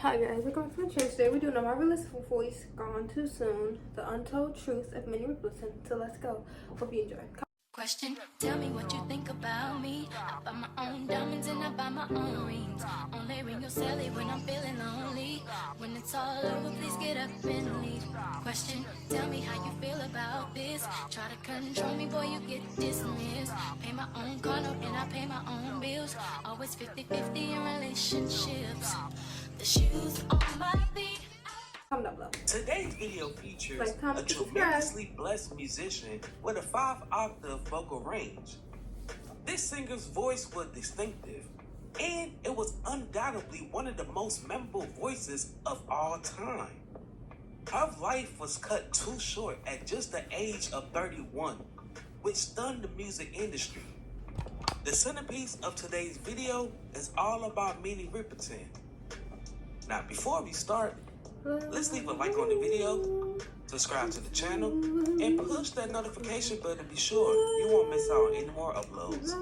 Hi guys, welcome to my channel. Today we're doing a marvelous voice gone too soon, the untold truth of Minnie Riperton. So let's go. Hope you enjoy. Question, tell me what you think about me. I buy my own diamonds and I buy my own rings. Only ring your celly when I'm feeling lonely. When it's all over, please get up and leave. Question, tell me how you feel about this. Try to control me, boy, you get dismissed. Pay my own car note and I pay my own bills. Always 50-50 in relationships. The shoes on my feet. Comment down below. Today's video features Like, comment, a subscribe. tremendously blessed musician with a 5-octave vocal range. This singer's voice was distinctive, and it was undoubtedly one of the most memorable voices of all time. Her life was cut too short at just the age of 31, which stunned the music industry. The centerpiece of today's video is all about Minnie Riperton. Now, before we start, let's leave a like on the video, subscribe to the channel, and push that notification button to be sure you won't miss out on any more uploads.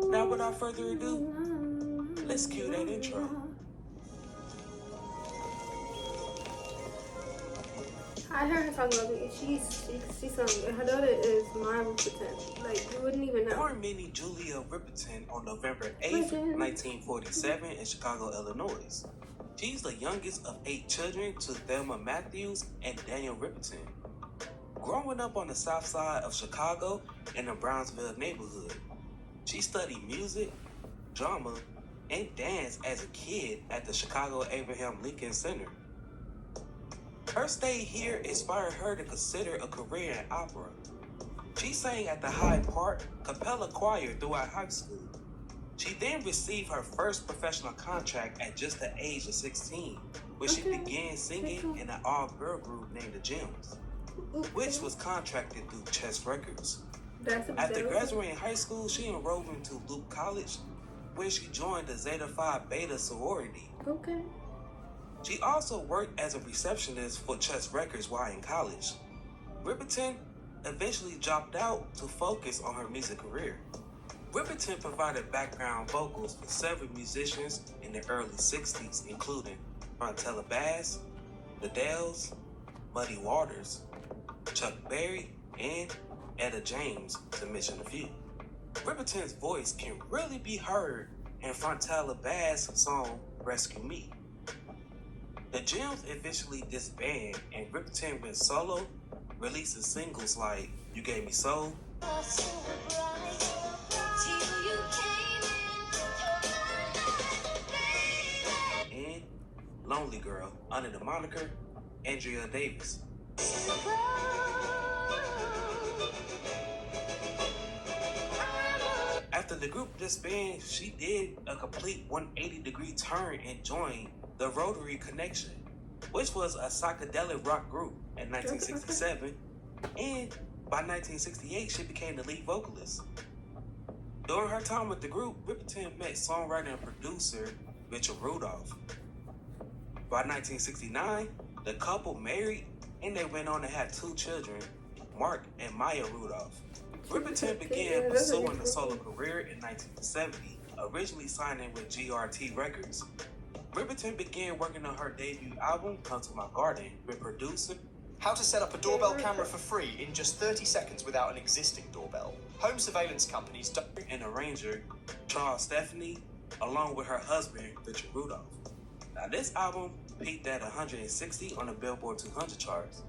Now, without further ado, let's cue that intro. I heard her song Lovin You. She sung it. Her daughter is Maya Rudolph. Like, you wouldn't even know. Born Minnie Julia Riperton on November 8th, 1947 in Chicago, Illinois. She's the youngest of 8 children to Thelma Matthews and Daniel Riperton. Growing up on the south side of Chicago in the Brownsville neighborhood, she studied music, drama, and dance as a kid at the Chicago Abraham Lincoln Center. Her stay here inspired her to consider a career in opera. She sang at the Hyde Park Capella Choir throughout high school. She then received her first professional contract at just the age of 16, where she began singing in an all-girl group named the Gems, which was contracted through Chess Records. After graduating high school, she enrolled into Luke College, where she joined the Zeta Phi Beta sorority. Okay. She also worked as a receptionist for Chess Records while in college. Riperton eventually dropped out to focus on her music career. Riperton provided background vocals for several musicians in the early 60s, including Fontella Bass, The Dells, Muddy Waters, Chuck Berry, and Etta James, to mention a few. Riperton's voice can really be heard in Fontella Bass' song Rescue Me. The Gems eventually disbanded and Riperton went solo, releasing singles like You Gave Me Soul, and Lonely Girl under the moniker Andrea Davis. After the group disbanded, she did a complete 180-degree turn and joined the Rotary Connection, which was a psychedelic rock group in 1967, and by 1968 she became the lead vocalist. During her time with the group, Riperton met songwriter and producer Maya Rudolph. By 1969, the couple married and they went on to have 2 children, Mark and Maya Rudolph. Riperton began pursuing a solo career in 1970, originally signing with GRT Records. Riperton began working on her debut album, Come to My Garden, with producer. How to set up a doorbell camera for free in just 30 seconds without an existing doorbell. Home surveillance companies and arranger Charles Stephanie, along with her husband, Richard Rudolph. Now, this album peaked at 160 on the Billboard 200 charts.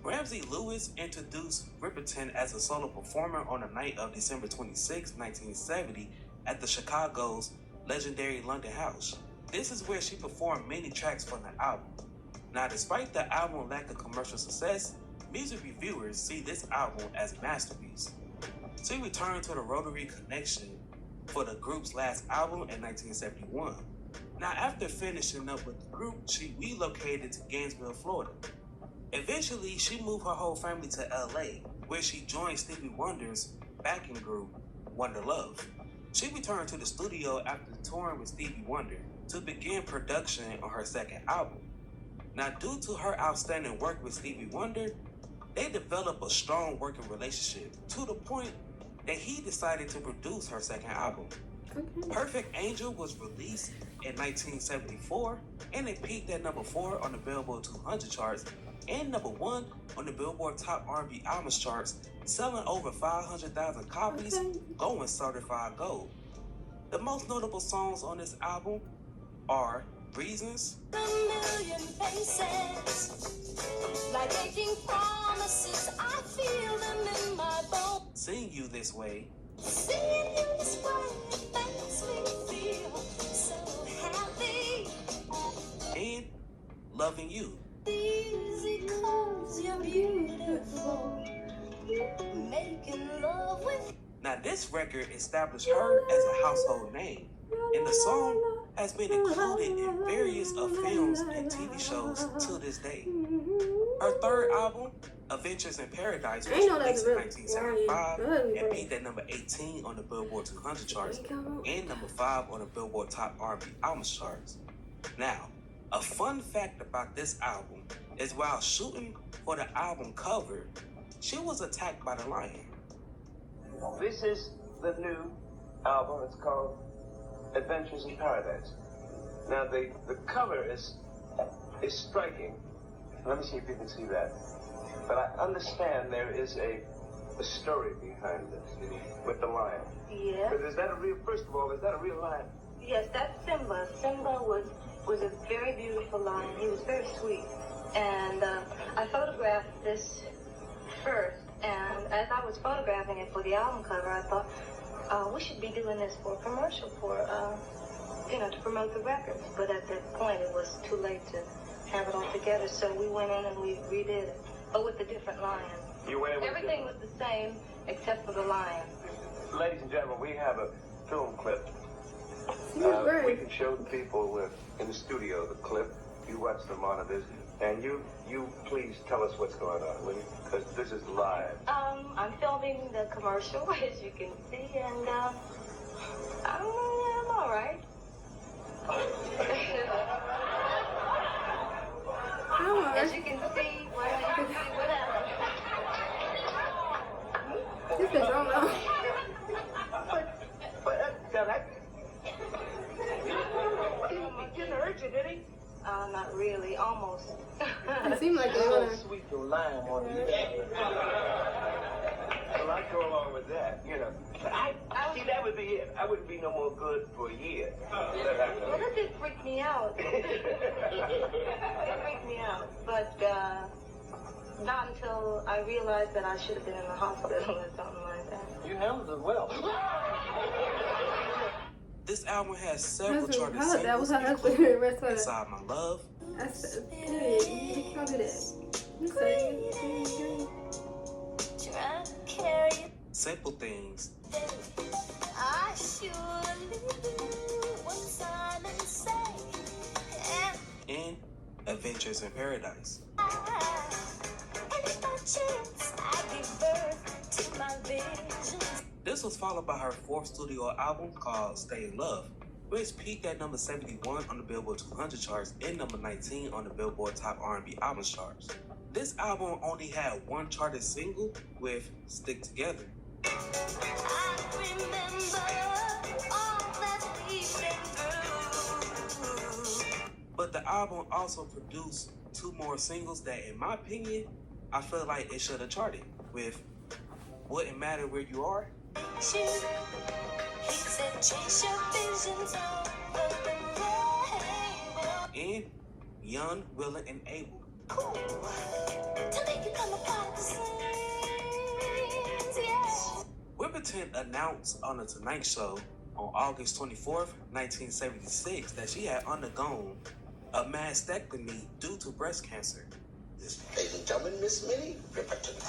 Ramsey Lewis introduced Riperton as a solo performer on the night of December 26, 1970, at the Chicago's legendary London House. This is where she performed many tracks from the album. Now, despite the album's lack of commercial success, music reviewers see this album as a masterpiece. She returned to the Rotary Connection for the group's last album in 1971. Now, after finishing up with the group, she relocated to Gainesville, Florida. Eventually, she moved her whole family to LA, where she joined Stevie Wonder's backing group, Wonder Love. She returned to the studio after touring with Stevie Wonder to begin production on her second album. Now, due to her outstanding work with Stevie Wonder, they developed a strong working relationship to the point that he decided to produce her second album. Okay. Perfect Angel was released in 1974, and it peaked at number 4 on the Billboard 200 charts and number 1 on the Billboard Top R&B Albums charts, selling over 500,000 copies, going certified gold. The most notable songs on this album are Reasons, A million faces, like aching promises, I feel them in my bones. Seeing You This Way, Seeing you this way makes me feel so happy. and Lovin You. Easy 'cause you're beautiful. Making love with Now this record established her as a household name, and the song has been included in various of films and TV shows to this day. Her third album, Adventures in Paradise, was released in 1975 and peaked at number 18 on the Billboard 200 charts and number 5 on the Billboard Top R&B Albums charts. Now, a fun fact about this album is while shooting for the album cover, she was attacked by the lion. This is the new album. It's called Adventures in Paradise. Now the cover is striking. Let me see if you can see that. But I understand there is a story behind this with the lion. Yes. But is that a real? First of all, is that a real lion? Yes, that's Simba. Simba was a very beautiful lion. He was very sweet. And I photographed this first. And as I was photographing it for the album cover, I thought, we should be doing this for a commercial for, to promote the records. But at that point, it was too late to have it all together. So we went in and we redid it, but with a different lion. You went in with Everything was the same except for the lion. Ladies and gentlemen, we have a film clip. We can show the people in the studio the clip. You watch the monitors, and you please tell us what's going on, will you? Because this is live. I'm filming the commercial, as you can see, and I'm all right. As you can see, whatever. This is wrong now. He didn't hurt you, did he? Not really, almost. It seemed like it was. Sweet your lime on you. Well, I go along with that, See, that would be it. I wouldn't be no more good for a year. Well, that did freak me out. It freaked me out. But not until I realized that I should have been in the hospital or something like that. You handled it well. This album has several charted That was singles, how including that's what Inside My Love, that's good. You can't do that. You say trying to carry Simple Things, I surely one time and say, and Adventures in Paradise. and if by chance I give birth to my visions. This was followed by her fourth studio album called Stay in Love, which peaked at number 71 on the Billboard 200 charts and number 19 on the Billboard Top R&B Albums charts. This album only had one charted single with Stick Together. I remember all that we've been through. But the album also produced two more singles that, in my opinion, I feel like it should have charted, with Wouldn't Matter Where You Are, He said, chase your visions over the rainbow. and Young, Willing, and Able. Cool. To make you come apart the seams, yeah. Riperton announced on The Tonight Show on August 24th, 1976, that she had undergone a mastectomy due to breast cancer. Ladies and gentlemen, Miss Minnie Riperton.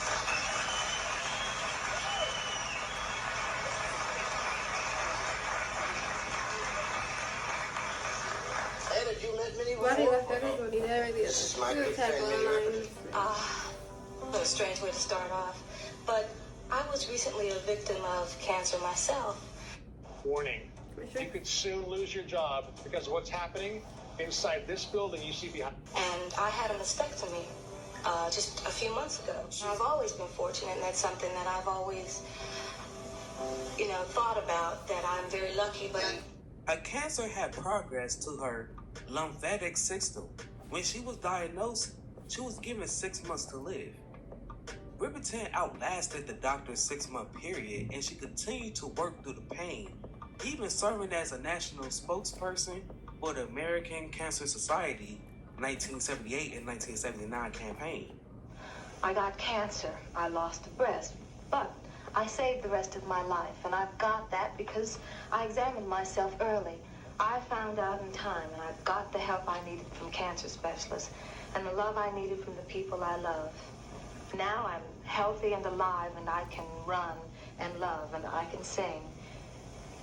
Hey, did you met Minnie why they before? left everybody there? This is my good friend, Minnie Riperton. What a strange way to start off. But I was recently a victim of cancer myself. Warning, you could soon lose your job because of what's happening inside this building you see behind. And I had a mastectomy just a few months ago. I've always been fortunate, and that's something that I've always, thought about, that I'm very lucky, but Her cancer had progressed to her lymphatic system. When she was diagnosed, she was given 6 months to live. Riperton outlasted the doctor's 6-month period, and she continued to work through the pain, even serving as a national spokesperson for the American Cancer Society 1978 and 1979 campaign. I got cancer. I lost a breast, but I saved the rest of my life, and I've got that because I examined myself early. I found out in time, and I've got the help I needed from cancer specialists and the love I needed from the people I love. Now I'm healthy and alive, and I can run and love, and I can sing.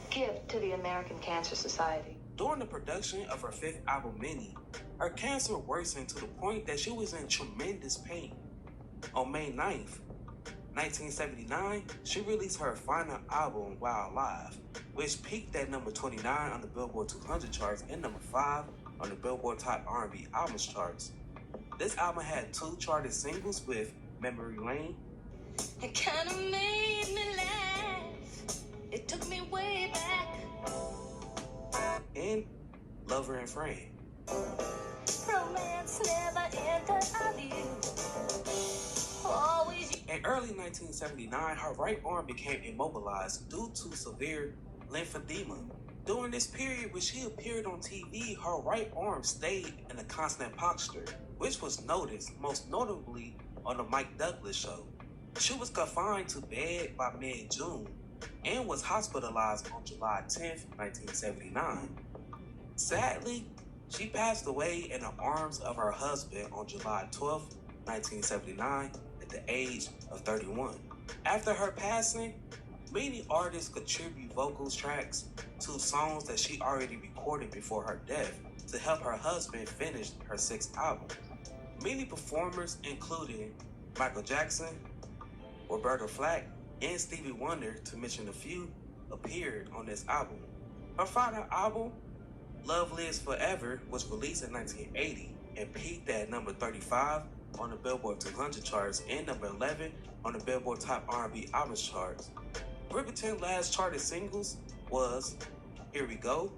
Give to the American Cancer Society. During the production of her 5th album, Minnie, her cancer worsened to the point that she was in tremendous pain. On May 9th, 1979, she released her final album, While Alive, which peaked at number 29 on the Billboard 200 charts and number 5 on the Billboard Top R&B Albums charts. This album had 2 charted singles with Memory Lane. It kinda made me laugh. It took me way back. And Lover and Friend. Romance never entered our view. Always. In early 1979, her right arm became immobilized due to severe lymphedema. During this period when she appeared on TV, her right arm stayed in a constant posture, which was noticed most notably on the Mike Douglas show. She was confined to bed by mid-June and was hospitalized on July 10th, 1979. Sadly, she passed away in the arms of her husband on July 12th, 1979, at the age of 31. After her passing, many artists contribute vocals tracks to songs that she already recorded before her death to help her husband finish her 6th album. Many performers, including Michael Jackson, Roberta Flack, and Stevie Wonder, to mention a few, appeared on this album. Her final album, Love Lives Forever, was released in 1980 and peaked at number 35 on the Billboard 200 charts and number 11 on the Billboard Top R&B Albums charts. Riperton's last charted singles was Here We Go,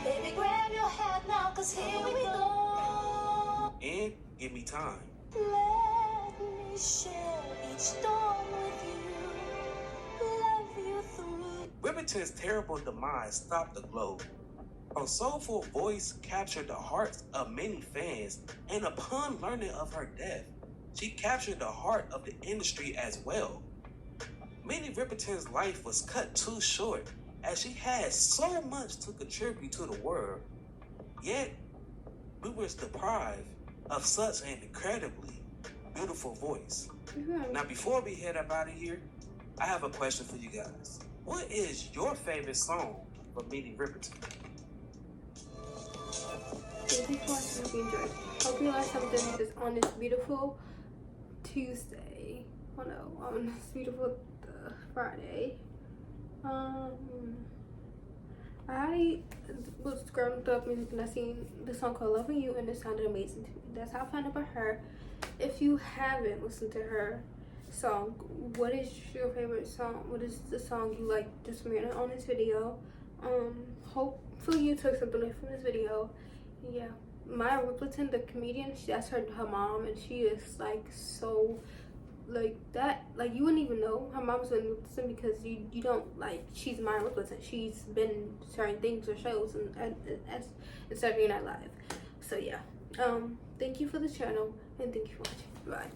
Baby, grab your hat now, 'cause here we go. and Give Me Time. Let me share each storm with you. Love you through. Riperton's terrible demise stopped the globe. Her soulful voice captured the hearts of many fans, and upon learning of her death, she captured the heart of the industry as well. Minnie Riperton's life was cut too short, as she had so much to contribute to the world, yet we were deprived of such an incredibly beautiful voice. Now, before we head up out of here, I have a question for you guys. What is your favorite song from Minnie Riperton? Thank you for watching. Hope you enjoyed. Hope you learned something on this beautiful Tuesday. Oh no, on this beautiful Friday. I was scrolling through music and I seen the song called Lovin You, and it sounded amazing to me. That's how I found out about her. If you haven't listened to her song, what is your favorite song? What is the song you like just on this video? Hopefully you took something away from this video. Yeah, Maya Rudolph, the comedian, that's her mom, and she is like so like that. Like you wouldn't even know her mom's been Rudolph because you don't like. She's Maya Rudolph. She's been certain things or shows and Saturday Night Live. So yeah, thank you for the channel and thank you for watching. Bye.